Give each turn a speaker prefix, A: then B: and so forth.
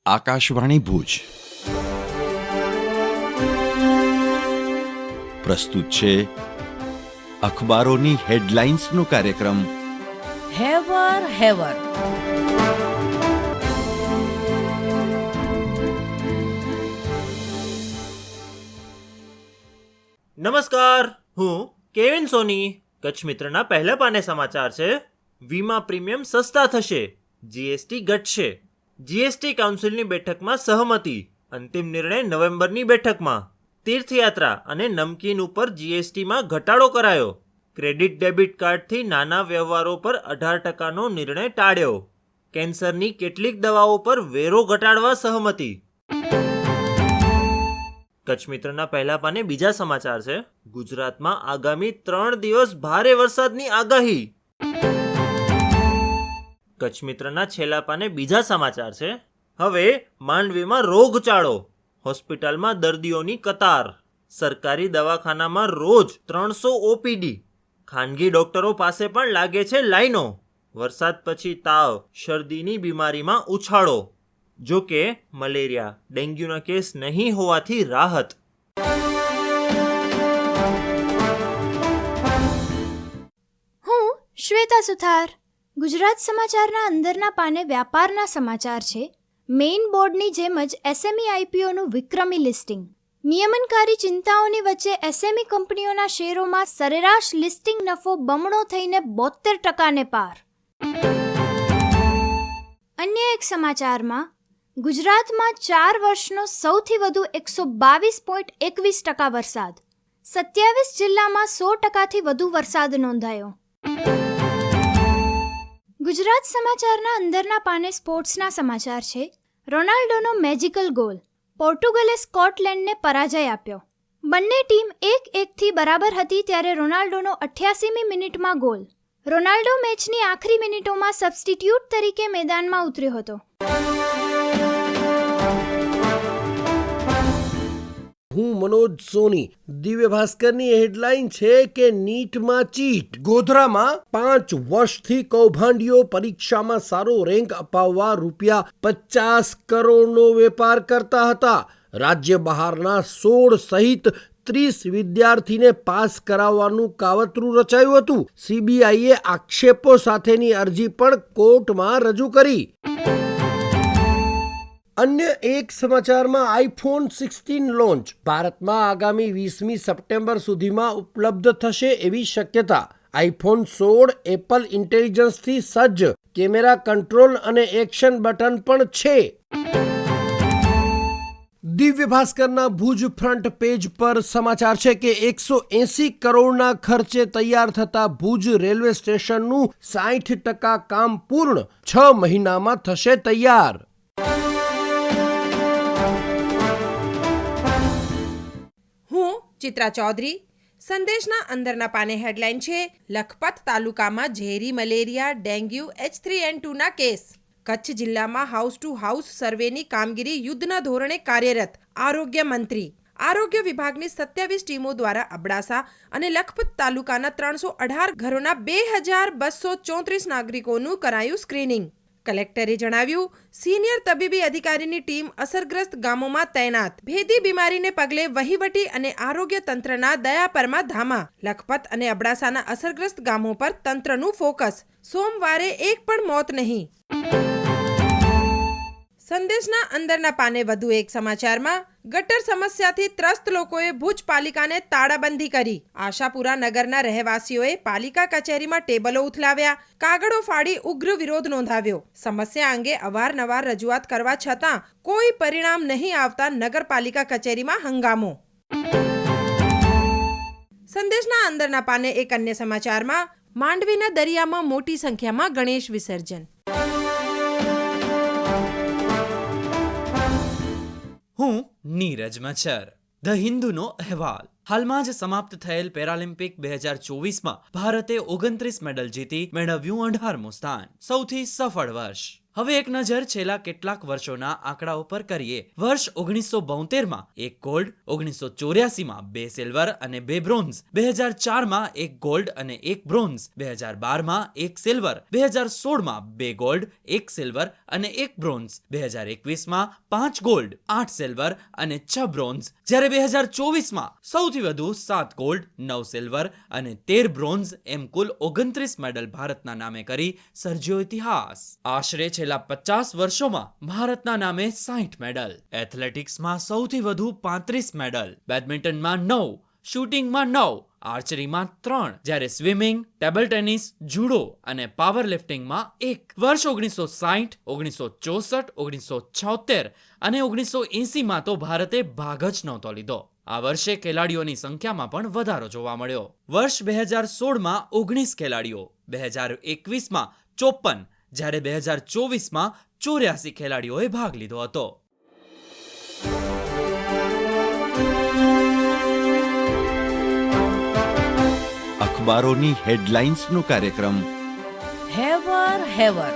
A: આકાશવાણી ભુજ પ્રસ્તુત છે અખબારોની હેડલાઇન્સનો કાર્યક્રમ
B: હેવર હેવર.
C: નમસ્કાર, હું કેવિન સોની. કચ્છ મિત્રના પહેલા પાને સમાચાર છે. વીમા પ્રીમિયમ સસ્તા થશે, જીએસટી ઘટશે. જીએસટી કાઉન્સિલની બેઠકમાં સહમતિ. અંતિમ નિર્ણય નવેમ્બરની બેઠકમાં. તીર્થયાત્રા અને નમકીન ઉપર જીએસટીમાં ઘટાડો કરાયો. ક્રેડિટ ડેબિટ કાર્ડથી નાના વ્યવહારો પર 18% નિર્ણય ટાળ્યો. કેન્સરની કેટલીક દવાઓ પર વેરો ઘટાડવા સહમતિ. કચ્છ મિત્રના પહેલા પાને બીજા સમાચાર છે. ગુજરાતમાં આગામી 3 દિવસ ભારે વરસાદની આગાહી. કચ્છ મિત્રના છેલ્લા પાને બીજા સમાચાર છે. હવે માંડવીમાં રોગચાળો, હોસ્પિટલમાં દર્દીઓની કતાર. સરકારી દવાખાનામાં રોજ 300 ઓપીડી. ખાનગી ડોક્ટરો પાસે પણ લાગે છે લાઈનો. વરસાદ પછી તાવ, શરદીની બીમારીમાં ઉછાળો. જો કે મલેરિયા, ડેન્ગ્યુના કેસ નહીં હોવાથી રાહત.
D: હું શ્વેતા સુથાર. ગુજરાત સમાચારના અંદરના પાને વ્યાપારના સમાચાર છે. મેઇન બોર્ડની જેમ જ એસએમઈ આઈપીઓનું વિક્રમી લિસ્ટિંગ. નિયમનકારી ચિંતાઓની વચ્ચે એસએમઈ કંપનીઓના શેરોમાં સરેરાશ લિસ્ટિંગ નફો બમણો થઈને 72% પાર. અન્ય એક સમાચારમાં ગુજરાતમાં 4 વર્ષનો સૌથી વધુ 122.21% વરસાદ. 27 જિલ્લામાં 100%થી વધુ વરસાદ નોંધાયો. ગુજરાત સમાચારના અંદરના પાને સ્પોર્ટ્સના સમાચાર છે. રોનાલ્ડોનો મેજિકલ ગોલ. પોર્ટુગલે સ્કોટલેન્ડને પરાજય આપ્યો. બંને ટીમ 1-1થી બરાબર હતી ત્યારે રોનાલ્ડોનો 88મી મિનિટમાં ગોલ. રોનાલ્ડો મેચની આખરી મિનિટોમાં સબસ્ટિટ્યૂટ તરીકે મેદાનમાં ઉતર્યો હતો.
E: હું મનોજ સોની. દિવ્ય ભાસ્કરની હેડલાઇન છે કે નીટમાં ચીટ. ગોધરામાં 5 વર્ષથી કૌભાંડીઓ પરીક્ષામાં સારો રેન્ક અપાવવા ₹50 કરોડનો વેપાર કરતા હતા. રાજ્ય બહારના 16 સહિત 30 વિદ્યાર્થીને પાસ કરાવવાનું કાવતરું રચાયું હતું. સીબીઆઈએ આક્ષેપો સાથેની અરજી પણ કોર્ટમાં રજૂ કરી. અન્ય એક સમાચારમાં આઈફોન 16 લોન્ચ. ભારતમાં આગામી 20મી સપ્ટેમ્બર સુધીમાં ઉપલબ્ધ થશે એવી શક્યતા. આઈફોન 16 એપલ ઇન્ટેલિજન્સથી સજ્જ. કેમેરા, કંટ્રોલ અને એક્શન બટન પણ છે. દિવ્ય ભાસ્કરના ભુજ ફ્રન્ટ પેજ પર સમાચાર છે કે 180 કરોડના ખર્ચે તૈયાર થતા ભુજ રેલવે સ્ટેશનનું 60% કામ પૂર્ણ. 6 મહિનામાં થશે તૈયાર.
F: હું ચિત્રા ચૌધરી. સંદેશના અંદરના પાને હેડલાઇન છે. લખપત તાલુકામાં ઝેરી મલેરિયા, ડેન્ગ્યુ, H3N2ના કેસ. કચ્છ જિલ્લામાં હાઉસ ટુ હાઉસ સર્વેની કામગીરી યુદ્ધના ધોરણે કાર્યરત. આરોગ્ય મંત્રી. આરોગ્ય વિભાગની 27 ટીમો દ્વારા અબડાસા અને લખપત તાલુકાના 318 ઘરોના 2234 નાગરિકોનું કરાયું સ્ક્રીનિંગ. કલેક્ટરે જણાવ્યું, સિનિયર તબીબી અધિકારીની ટીમ અસરગ્રસ્ત ગામોમાં તૈનાત. ભેદી બીમારીને પગલે વહીવટી અને આરોગ્ય તંત્રના દયાપરમાં ધામા. લખપત અને અબડાસાના અસરગ્રસ્ત ગામો પર તંત્રનું ફોકસ. સોમવારે એક પણ મોત નહીં. સંદેશના અંદરના પાને વધુ એક સમાચારમાં ગટર સમસ્યાથી ત્રસ્ત લોકોએ ભુજ પાલિકાને તાળાબંધી કરી. આશાપુરા નગરના રહેવાસીઓએ પાલિકા કચેરીમાં ટેબલો ઉથલાવ્યા, કાગળો ફાડી ઉગ્ર વિરોધ નોંધાવ્યો. સમસ્યા અંગે અવારનવાર રજૂઆત કરવા છતાં કોઈ પરિણામ નહીં આવતા નગરપાલિકા કચેરીમાં હંગામો. સંદેશના અંદરના પાને એક અન્ય સમાચારમાં માંડવીના દરિયામાં મોટી સંખ્યામાં ગણેશ વિસર્જન.
G: હું નીરજ મચ્છર. ધ હિન્દુનો અહેવાલ. હાલમાં જ સમાપ્ત થયેલ પેરાલિમ્પિક 2024માં ભારતે 29 મેડલ જીતી મેળવ્યું 18મું સ્થાન. સૌથી સફળ વર્ષ. હવે એક નજર છેલ્લા કેટલાક વર્ષોના આંકડાઓ પર કરીએ. વર્ષ 1972માં 1 ગોલ્ડ, 1984માં 2 સિલ્વર અને 2 બ્રોન્ઝ, 2004માં 1 ગોલ્ડ અને 1 બ્રોન્ઝ, 2012માં 1 સિલ્વર, 2016માં 2 ગોલ્ડ, 1 સિલ્વર અને 1 બ્રોન્ઝ, 2021માં 5 ગોલ્ડ, 8 સિલ્વર અને 6 બ્રોન્ઝ, જ્યારે 2024માં સૌથી વધુ 7 ગોલ્ડ, 9 સિલ્વર અને 13 બ્રોન્ઝ એમ કુલ 29 મેડલ ભારતના નામે કરી સર્જ્યો ઇતિહાસ. આશરે છેલ્લા 50 વર્ષોમાં ભારતના નામે 60 મેડલ, એથ્લેટિક્સમાં સૌથી વધુ 35 મેડલ, બેડમિન્ટનમાં 9, શૂટિંગમાં 9, આર્ચરીમાં 3, જ્યારે સ્વિમિંગ, ટેબલ ટેનિસ, જુડો અને પાવર લિફ્ટિંગમાં 1. વર્ષ 1960, 1964, 1976 અને 1980માં તો ભારતે ભાગ જ નહોતો લીધો. આ વર્ષે ખેલાડીઓની સંખ્યામાં પણ વધારો જોવા મળ્યો. વર્ષ 2016માં 19 ખેલાડીઓ, 2021માં 54, જ્યારે 2024માં 84 ખેલાડીઓએ ભાગ લીધો હતો.
A: અખબારોની હેડલાઇન્સનો કાર્યક્રમ
B: હેવર હેવર